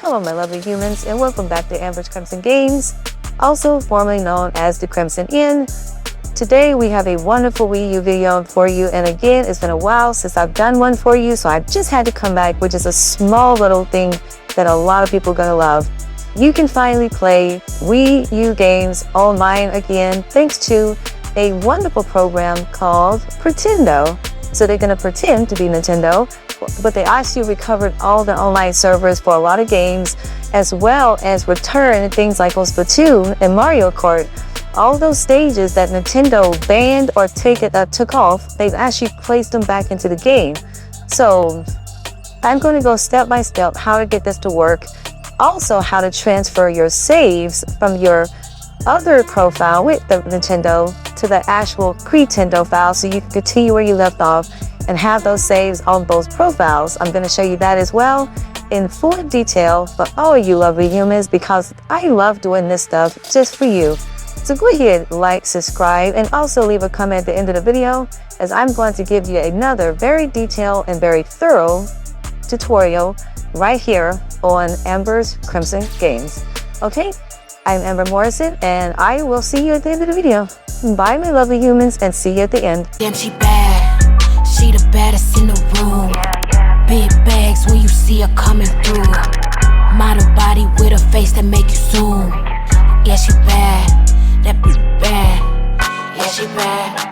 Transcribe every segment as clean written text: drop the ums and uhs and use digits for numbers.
Hello my lovely humans, and welcome back to Amber's Crimson Games, also formerly known as the Crimson Inn. Today we have a wonderful Wii U video for you, and again, it's been a while since I've done one for you, so I just had to come back, which is a small little thing that a lot of people are gonna love. You can finally play Wii U games online again, thanks to a wonderful program called Pretendo. So they're gonna pretend to be Nintendo, but they actually recovered all the online servers for a lot of games, as well as return things like Splatoon and Mario Kart. All those stages that Nintendo banned or took off, they've actually placed them back into the game. So I'm going to go step by step how to get this to work. Also how to transfer your saves from your other profile with the Nintendo to the actual Pretendo file, so you can continue where you left off and have those saves on those profiles. I'm going to show you that as well in full detail for all you lovely humans, because I love doing this stuff just for you. So go ahead, like, subscribe, and also leave a comment at the end of the video, as I'm going to give you another very detailed and very thorough tutorial right here on Amber's Crimson Games. Okay, I'm Amber Morrison, and I will see you at the end of the video. Bye my lovely humans, and see you at the end. Damn, she bad. She the baddest in the room. Big bags when you see her coming through. Model body with a face that make you zoom. Yeah, she bad. That be bad. Yeah, she bad.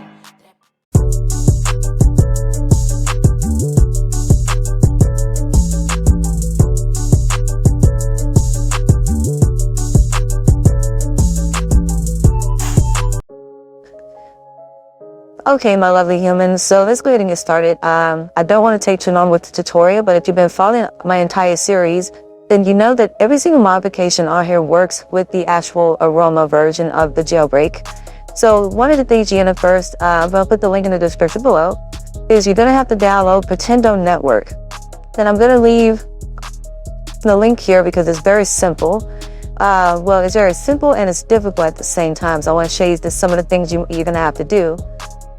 Okay, my lovely humans, so let's go ahead and get started. I don't want to take too long with the tutorial, but if you've been following my entire series, then you know that every single modification on here works with the actual Aroma version of the jailbreak. So one of the things you're gonna first, I'm gonna put the link in the description below, is you're gonna have to download Pretendo Network. Then I'm gonna leave the link here because it's very simple. Well, it's very simple and it's difficult at the same time. So I want to show you some of the things you're gonna have to do.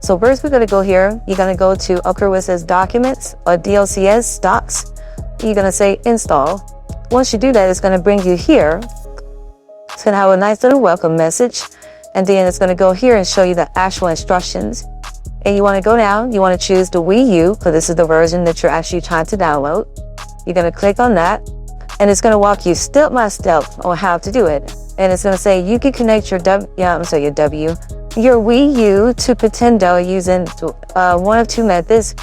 So first we're going to go here. You're going to go to up here where it says documents or DLCS docs. You're going to say install. Once you do that, it's going to bring you here. It's going to have a nice little welcome message. And then it's going to go here and show you the actual instructions. And you want to go down. You want to choose the Wii U, because this is the version that you're actually trying to download. You're going to click on that. And it's going to walk you step by step on how to do it. And it's going to say you can connect your your Wii U to Pretendo using one of two methods.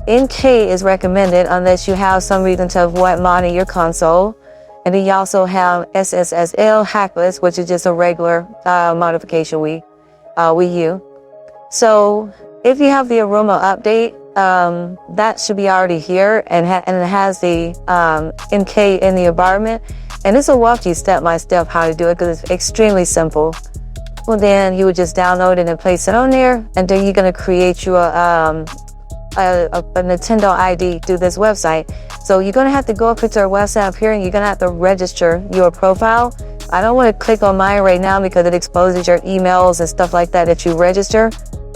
NK is recommended unless you have some reason to avoid modding your console. And then you also have SSL hackless, which is just a regular modification Wii U. So if you have the Aroma update, that should be already here, and it has the NK in the environment. And this will walk you step by step how to do it, because it's extremely simple. Well, then you would just download it and place it on there, and then you're going to create you a Nintendo ID through this website. So you're going to have to go up into our website up here, and you're going to have to register your profile. I don't want to click on mine right now because it exposes your emails and stuff like that you register,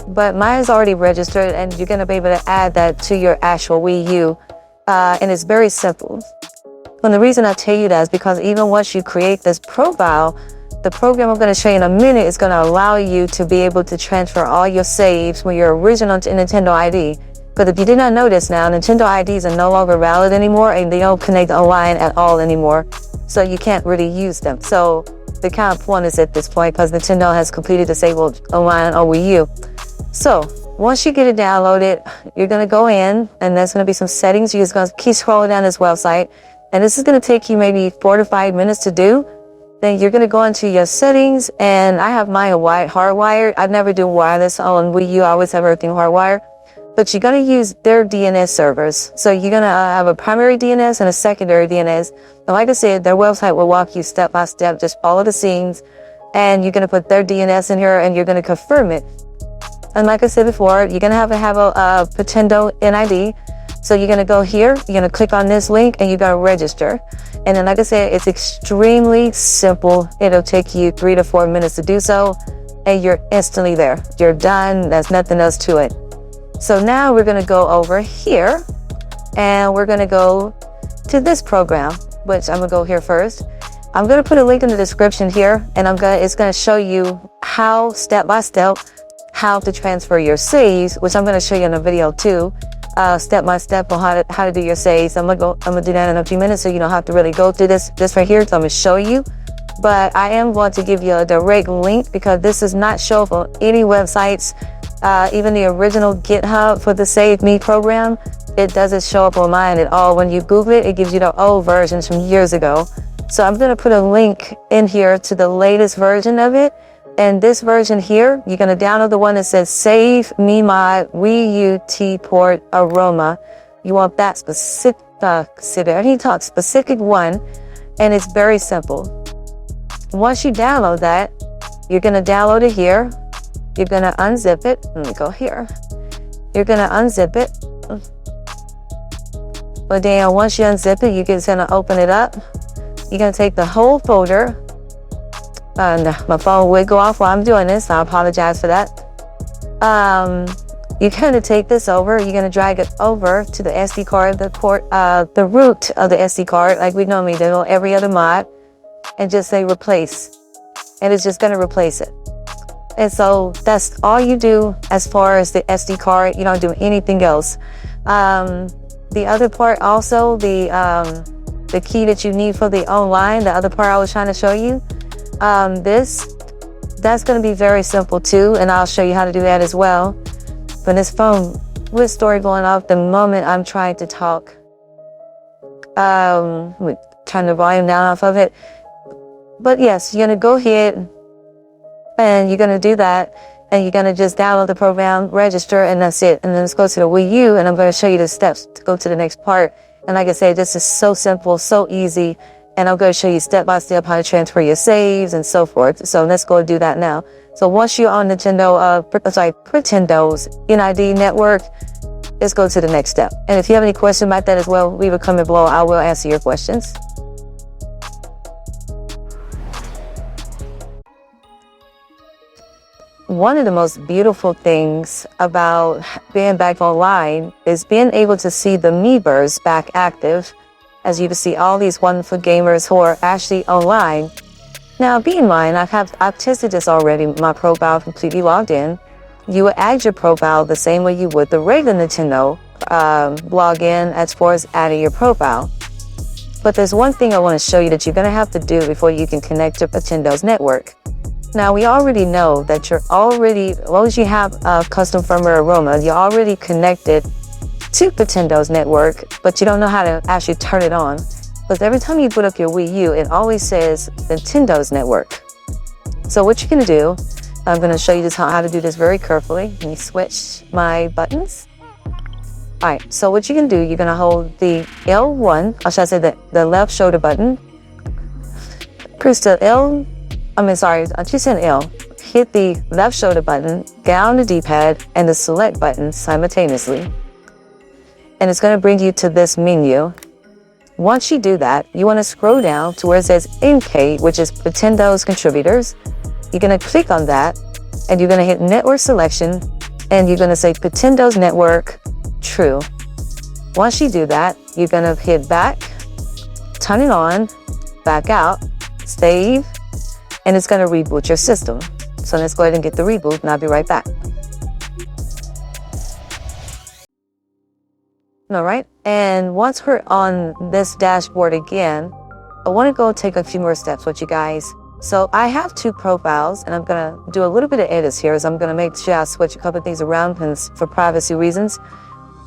but mine is already registered, and you're going to be able to add that to your actual Wii U, and it's very simple. And the reason I tell you that is because even once you create this profile, the program I'm going to show you in a minute is going to allow you to be able to transfer all your saves from your original Nintendo ID. But if you did not know this now, Nintendo IDs are no longer valid anymore, and they don't connect online at all anymore. So you can't really use them. So the kind of point is at this point, because Nintendo has completely disabled online on Wii U. So once you get it downloaded, you're going to go in, and there's going to be some settings. You're just going to keep scrolling down this website. And this is going to take you maybe 4 to 5 minutes to do. Then you're going to go into your settings, and I have mine hardwired. I never do wireless on Wii U. I always have everything hardwired. But you're going to use their DNS servers. So you're going to have a primary DNS and a secondary DNS. And like I said, their website will walk you step by step. Just follow the scenes, and you're going to put their DNS in here, and you're going to confirm it. And like I said before, you're going to have a Pretendo NID. So you're going to go here, you're going to click on this link, and you're going to register. And then like I said, it's extremely simple. It'll take you 3 to 4 minutes to do so, and you're instantly there. You're done. There's nothing else to it. So now we're going to go over here, and we're going to go to this program. which I'm gonna go here first. I'm gonna put a link in the description here, and it's gonna show you how step by step how to transfer your saves, which I'm gonna show you in a video too, step by step on how to do your saves. I'm gonna do that in a few minutes, so you don't have to really go through this right here. So I'm gonna show you, but I am going to give you a direct link because this does not show up on any websites. Even the original GitHub for the Save Me program, it doesn't show up on mine at all. When you Google it, it gives you the old versions from years ago. So I'm gonna put a link in here to the latest version of it. And this version here, you're gonna download the one that says Save Me My Wii U T Port Aroma. You want that specific one, and it's very simple. Once you download that, you're gonna download it here. You're gonna unzip it. Let me go here. You're gonna unzip it. But then once you unzip it, you're just gonna open it up. You're gonna take the whole folder. My phone would go off while I'm doing this, so I apologize for that. You're gonna take this over. You're gonna drag it over to the SD card, the root of the SD card, like we normally do on every other mod, and just say replace, and it's just gonna replace it. And so that's all you do as far as the SD card. You don't do anything else. The other part also, the key that you need for the online, the other part I was trying to show you, that's going to be very simple too, and I'll show you how to do that as well. But this phone with story going off the moment I'm trying to talk. Let me turn the volume down off of it. But yes, you're going to go ahead and you're going to do that, and you're going to just download the program, register, and that's it. And then let's go to the Wii U, and I'm going to show you the steps to go to the next part. And like I said, this is so simple, so easy, and I'm going to show you step by step how to transfer your saves and so forth. So let's go do that now. So once you're on Pretendo's NID network, let's go to the next step. And if you have any questions about that as well, leave a comment below. I will answer your questions. One of the most beautiful things about being back online is being able to see the Meebers back active. As you can see, all these wonderful gamers who are actually online. Now, being in mind, I've tested this already. My profile completely logged in. You would add your profile the same way you would the regular Nintendo login as far as adding your profile. But there's one thing I want to show you that you're going to have to do before you can connect to Pretendo's network. Now, we already know that as long as you have custom firmware Aroma, you're already connected to Pretendo's network, but you don't know how to actually turn it on. Because every time you put up your Wii U, it always says Nintendo's network. So what you're gonna do, I'm gonna show you how to do this very carefully. Let me switch my buttons. All right, so what you can do, you're gonna hold the L1, or should I say the left shoulder button. Press the L, I just said L. Hit the left shoulder button, down the D-pad, and the select button simultaneously. And it's going to bring you to this menu. Once you do that, you want to scroll down to where it says NK, which is Pretendo's contributors. You're going to click on that, and you're going to hit network selection, and you're going to say Pretendo's network true. Once you do that, you're going to hit back, turn it on, back out, save, and it's going to reboot your system. So let's go ahead and get the reboot, and I'll be right back. All right, and once we're on this dashboard again, I want to go take a few more steps with you guys. So I have two profiles, and I'm going to do a little bit of edits here, so I'm going to make sure I switch a couple of things around for privacy reasons.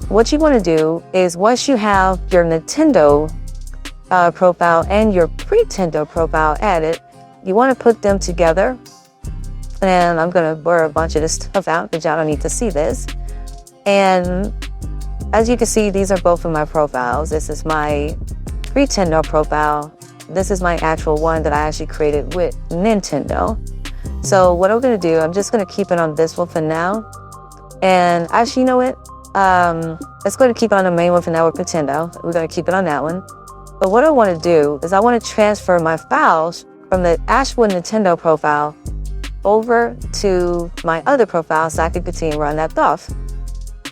What you want to do is once you have your Nintendo profile and your Pretendo profile added, you want to put them together. And I'm going to blur a bunch of this stuff out because y'all don't need to see this. And as you can see, these are both of my profiles. This is my Pretendo profile. This is my actual one that I actually created with Nintendo. So what I'm going to do, I'm just going to keep it on this one for now. And actually, you know what? Let's go ahead and keep it on the main one for now with Pretendo. We're going to keep it on that one. But what I want to do is I want to transfer my files from the actual Nintendo profile over to my other profile so I can continue where I left off.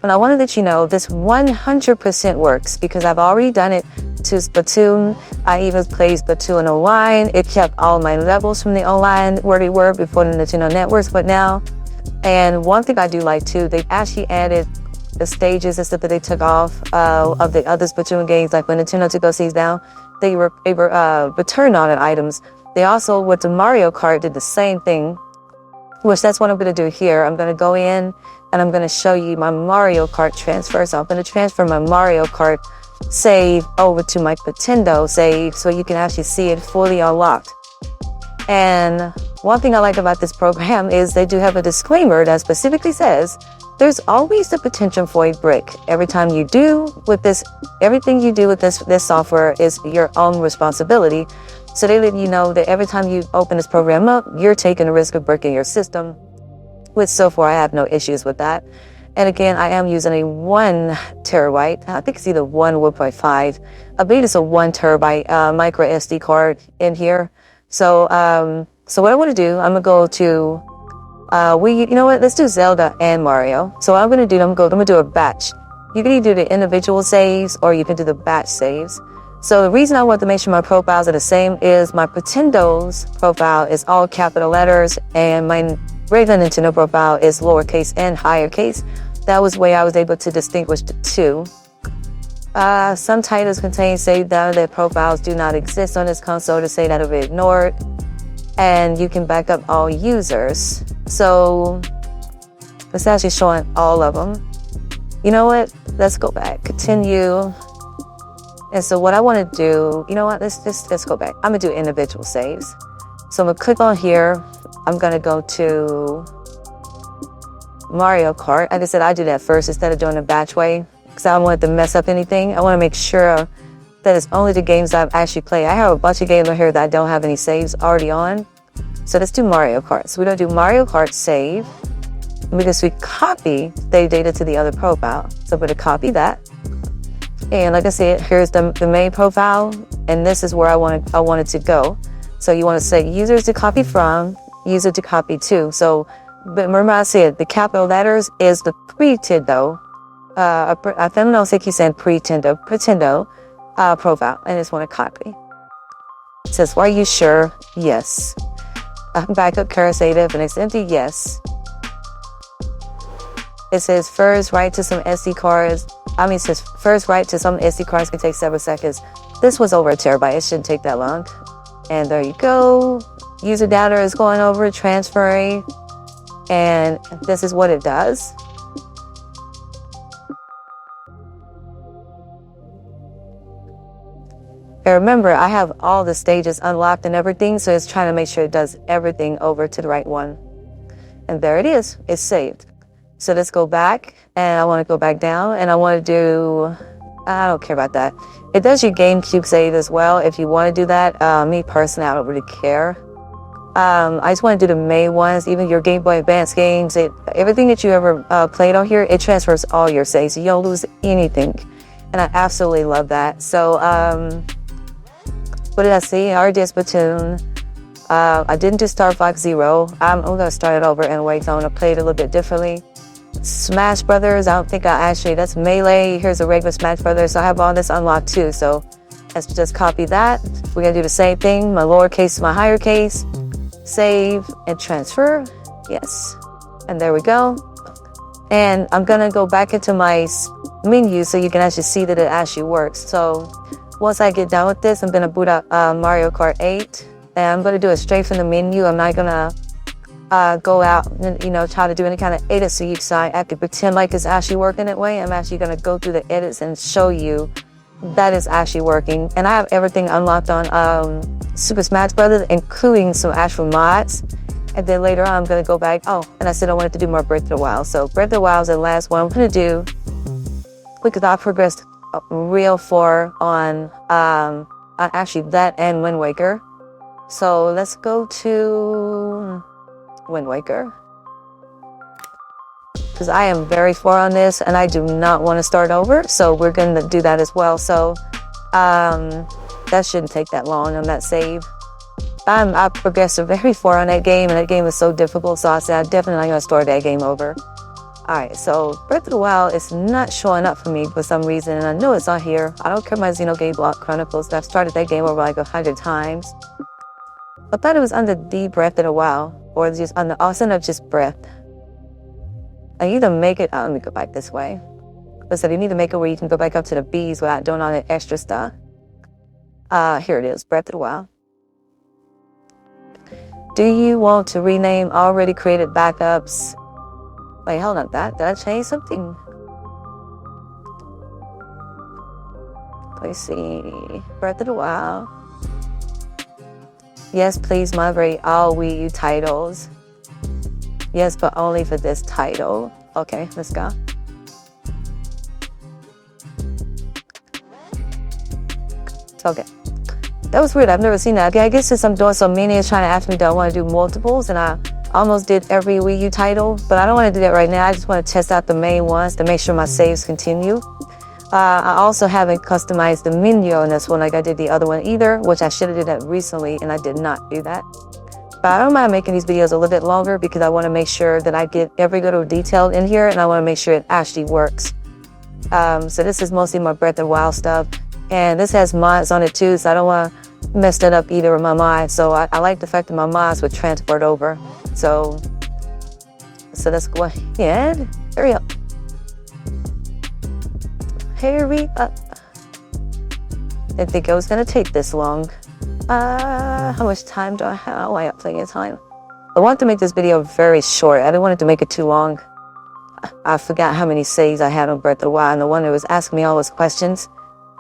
And I want to let you know this 100% works because I've already done it to Splatoon. I even played Splatoon Online. It kept all my levels from the online where they were before the Nintendo networks, but now. And one thing I do like too, they actually added the stages and stuff that they took off of the other Splatoon games, like when Nintendo took those things down, they were returned on items. They also, with the Mario Kart, did the same thing, which that's what I'm going to do here. I'm going to go in and I'm going to show you my Mario Kart transfer. So I'm going to transfer my Mario Kart save over to my Pretendo save so you can actually see it fully unlocked. And one thing I like about this program is they do have a disclaimer that specifically says there's always the potential for a break. Every time you do with this, everything you do with this software is your own responsibility. So they let you know that every time you open this program up, you're taking the risk of breaking your system, which so far I have no issues with that. And again, I am using a 1 terabyte. I think it's either 1 or 1.5. I believe it's a 1 terabyte micro SD card in here. So what I want to do, I'm gonna go to you know what? Let's do Zelda and Mario. So what I'm gonna do, I'm gonna do a batch. You can either do the individual saves or you can do the batch saves. So the reason I want to make sure my profiles are the same is my Pretendo's profile is all capital letters and my regular Nintendo profile is lowercase and higher case. That was the way I was able to distinguish the two. Some titles contain save data that profiles do not exist on this console to say that it'll be ignored. And you can back up all users. So it's actually showing all of them. You know what? Let's go back. Continue. And so what I want to do, you know what? Let's go back. I'm gonna do individual saves. So I'm gonna click on here. I'm gonna go to Mario Kart. Like I said, I do that first instead of doing the batch way because I don't want it to mess up anything. I want to make sure that it's only the games I've actually played. I have a bunch of games on here that I don't have any saves already on. So let's do Mario Kart. So we're gonna do Mario Kart save because we copy the data to the other profile. So I'm gonna copy that. And like I said, here's the main profile, and this is where I want it to go. So you want to say users to copy from, user to copy to. So, but remember I said the capital letters is the Pretendo. I don't know if I keep saying Pretendo profile, and I just want to copy. It says, "Are you sure?" Yes. Backup curative and it's empty. Yes. It says first write to some SD cards. It says first write to some SD cards can take several seconds. This was over a terabyte. It shouldn't take that long. And there you go. User data is going over, transferring. And this is what it does. And remember, I have all the stages unlocked and everything, so it's trying to make sure it does everything over to the right one. And there it is. It's saved. So let's go back, and I want to go back down, and I want to do, I don't care about that. It does your GameCube save as well if you want to do that. Me personally, I don't really care. I just want to do the main ones, even your Game Boy Advance games. Everything that you ever played on here, it transfers all your saves, so you don't lose anything. And I absolutely love that. So, what did I see? I already did Splatoon. I didn't do Star Fox Zero. I'm going to start it over anyway, so I'm going to play it a little bit differently. Smash Brothers, I don't think that's Melee. Here's a regular Smash Brothers. So I have all this unlocked too. So let's just copy that. We're going to do the same thing. My lowercase to my higher case. Save and transfer. Yes. And there we go. And I'm going to go back into my menu so you can actually see that it actually works. So once I get done with this, I'm going to boot up Mario Kart 8. And I'm going to do it straight from the menu. I'm not going to go out and, try to do any kind of edits so you can I can pretend like it's actually working that way. I'm actually going to go through the edits and show you that it's actually working. And I have everything unlocked on Super Smash Brothers, including some actual mods. And then later on, I'm going to go back. Oh, and I said I wanted to do more Breath of the Wild. So Breath of the Wild is the last one I'm going to do because I progressed real far on actually that and Wind Waker. So let's go to Wind Waker. Because I am very far on this and I do not want to start over. So we're going to do that as well. So that shouldn't take that long on that save. I progressed very far on that game and that game was so difficult. So I said I'm definitely not going to start that game over. Alright, so Breath of the Wild is not showing up for me for some reason, and I know it's on here. I don't care about Xenoblade Block Chronicles. I've started that game over like 100 times. I thought it was under the Breath of the Wild, or just under also not just Breath. I either make it. Let me go back this way. I said you need to make it where you can go back up to the bees without doing all that extra stuff. Here it is, Breath of the Wild. Do you want to rename already created backups? Wait, hold on, did I change something? Let's see, Breath of the Wild. Yes, please migrate all Wii U titles. Yes, but only for this title. Okay, let's go. Okay. That was weird. I've never seen that. Okay, I guess since I'm doing so many, it's trying to ask me, do I want to do multiples? And I almost did every Wii U title, but I don't want to do that right now. I just want to test out the main ones to make sure my saves continue. I also haven't customized the menu on this one like I did the other one either, which I should have did that recently, and I did not do that. But I don't mind making these videos a little bit longer because I want to make sure that I get every little detail in here, and I want to make sure it actually works. So this is mostly my Breath of the Wild stuff, and this has mods on it too, so I don't want to mess that up either with my mods. So I like the fact that my mods would transfer over. So let's go ahead. Hurry up. Hurry up. I didn't think it was going to take this long. How much time do I have? Oh, I have plenty of time. I want to make this video very short. I didn't want it to make it too long. I forgot how many saves I had on Breath of the Wild, and the one that was asking me all those questions.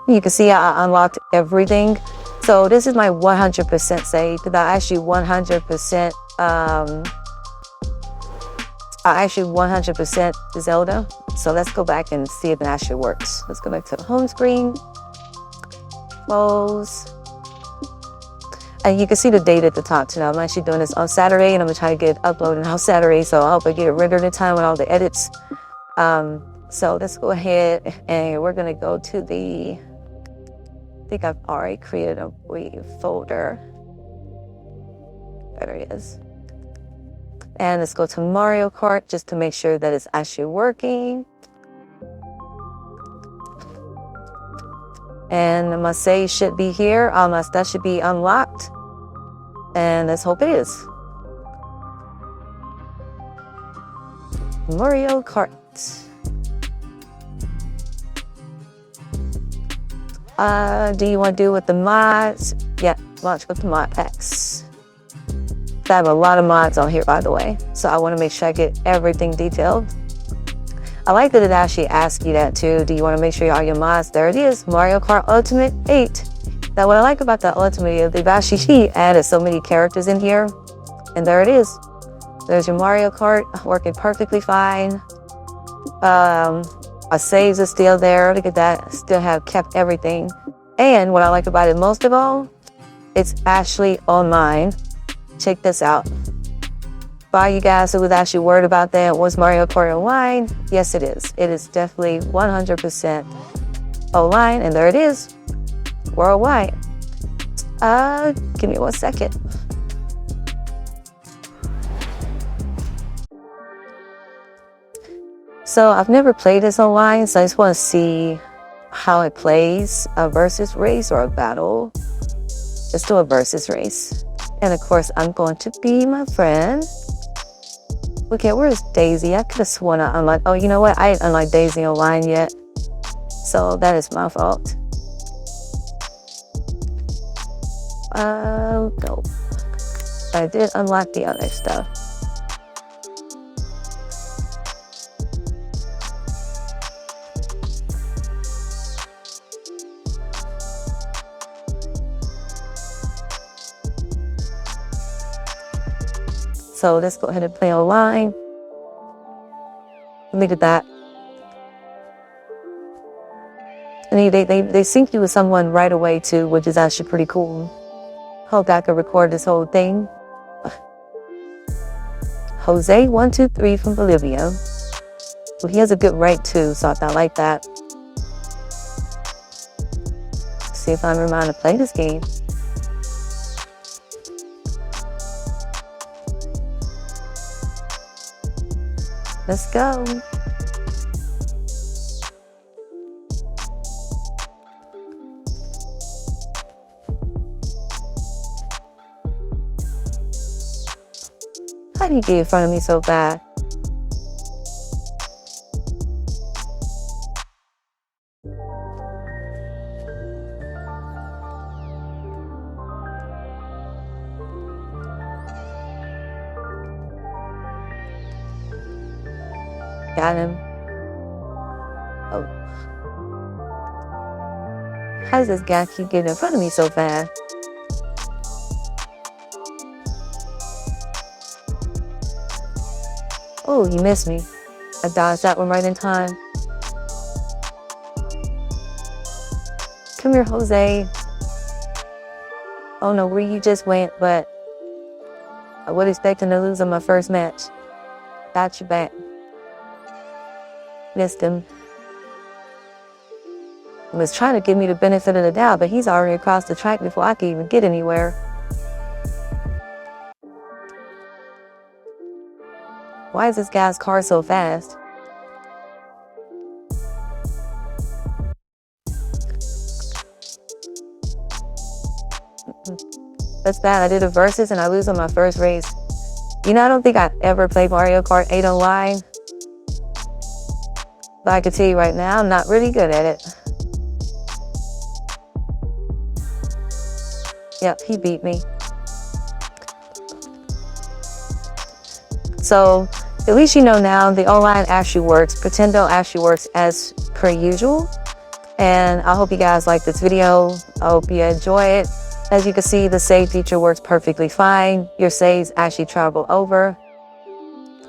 You can see I unlocked everything. So this is my 100% save, because I actually 100% Zelda. So let's go back and see if it actually works. Let's go back to the home screen. Close. And you can see the date at the top too. Now I'm actually doing this on Saturday, and I'm gonna try to get it uploaded on Saturday. So I hope I get it rendered in time with all the edits. So let's go ahead and we're gonna go to the, I think I've already created a Wii folder. There it is. And let's go to Mario Kart just to make sure that it's actually working. And my save should be here. My stuff should be unlocked. And let's hope it is. Mario Kart. Do you want to do with the mods? Yeah, launch with the mod packs. I have a lot of mods on here, by the way, so I want to make sure I get everything detailed. I like that it actually asks you that too. Do you want to make sure all your mods? There it is, Mario Kart Ultimate 8. Now what I like about the Ultimate is they've actually added so many characters in here, and there it is. There's your Mario Kart working perfectly fine. Our saves are still there. Look at that, still have kept everything. And what I like about it most of all, it's actually online. Check this out. For all you guys who was actually worried about that, was Mario Kart Online? Yes, it is. It is definitely 100% online, and there it is, worldwide. Give me 1 second. So I've never played this online, so I just want to see how it plays. A versus race or a battle. Let's do a versus race. And of course, I'm going to be my friend. Okay, where's Daisy? I could have sworn I unlocked. Oh, you know what? I didn't unlock Daisy online yet. So that is my fault. No. I did unlock the other stuff. So let's go ahead and play online. Look at that. And they sync you with someone right away too, which is actually pretty cool. Hope I can record this whole thing. Jose123 from Bolivia. Well, he has a good rank too, so I like that. See if I'm reminded to play this game. Let's go. How do you get in front of me so bad? Got him. Oh. How does this guy keep getting in front of me so fast? Oh, you missed me. I dodged that one right in time. Come here, Jose. Oh no, where you just went, but I was expecting to lose on my first match. Got you back. Missed him. He was trying to give me the benefit of the doubt, but he's already across the track before I could even get anywhere. Why is this guy's car so fast? That's bad. I did a versus and I lose on my first race. You know, I don't think I've ever played Mario Kart 8 online. But I can tell you right now, I'm not really good at it. Yep, he beat me. So, at least you know now the online actually works. Pretendo actually works as per usual. And I hope you guys like this video. I hope you enjoy it. As you can see, the save feature works perfectly fine. Your saves actually travel over.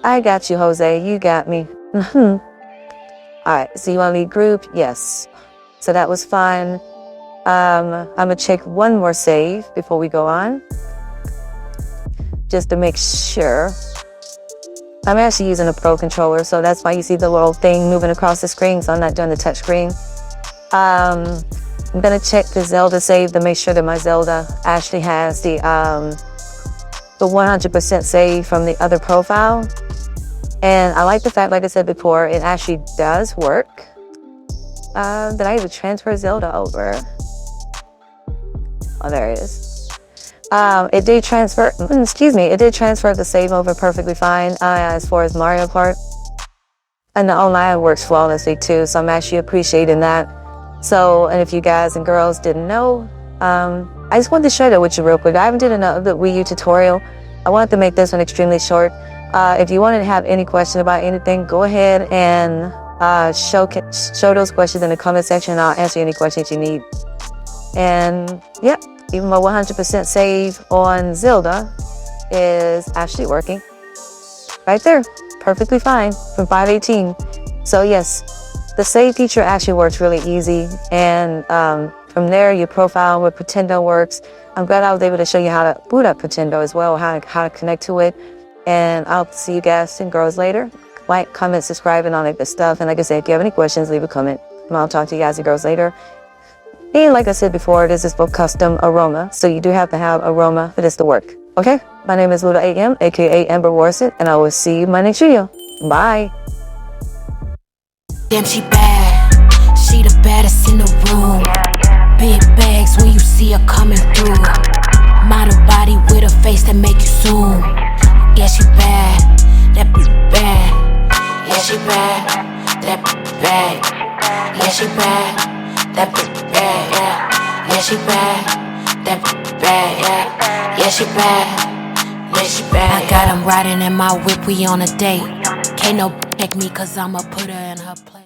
I got you, Jose. You got me. Alright, so you want to lead group? Yes. So that was fun. I'm going to check one more save before we go on. Just to make sure. I'm actually using a Pro controller, so that's why you see the little thing moving across the screen, so I'm not doing the touch screen. I'm going to check the Zelda save to make sure that my Zelda actually has the 100% save from the other profile. And I like the fact, like I said before, it actually does work. Did I even transfer Zelda over? Oh, there it is. It did transfer, it did transfer the save over perfectly fine as far as Mario Kart. And the online works flawlessly too, so I'm actually appreciating that. So, and if you guys and girls didn't know, I just wanted to share that with you real quick. I haven't did another Wii U tutorial. I wanted to make this one extremely short. If you wanted to have any question about anything, go ahead and show those questions in the comment section, and I'll answer any questions you need. And yep, even my 100% save on Zelda is actually working. Right there, perfectly fine from 518. So yes, the save feature actually works really easy. And from there, your profile with Pretendo works. I'm glad I was able to show you how to boot up Pretendo as well, how to connect to it. And I'll see you guys and girls later. Like, comment, subscribe, and all that good stuff. And like I said, if you have any questions, leave a comment. And I'll talk to you guys and girls later. And like I said before, this is for custom Aroma. So you do have to have Aroma for this to work. Okay? My name is Luda AM, aka Amber Warsit, and I will see you in my next video. Bye. Damn, she bad. She the baddest in the room. Big bags when you see her coming through. Model body with a face that make you zoom. Yeah, she bad. That bitch bad. Yeah, she bad. That bitch bad. Yeah, she bad. That bitch bad. Yeah, yeah, she bad. That bitch bad. Yeah, yeah, she bad. Yeah, she bad. I got him riding in my whip. We on a date. Can't no check me 'cause I'ma put her in her place.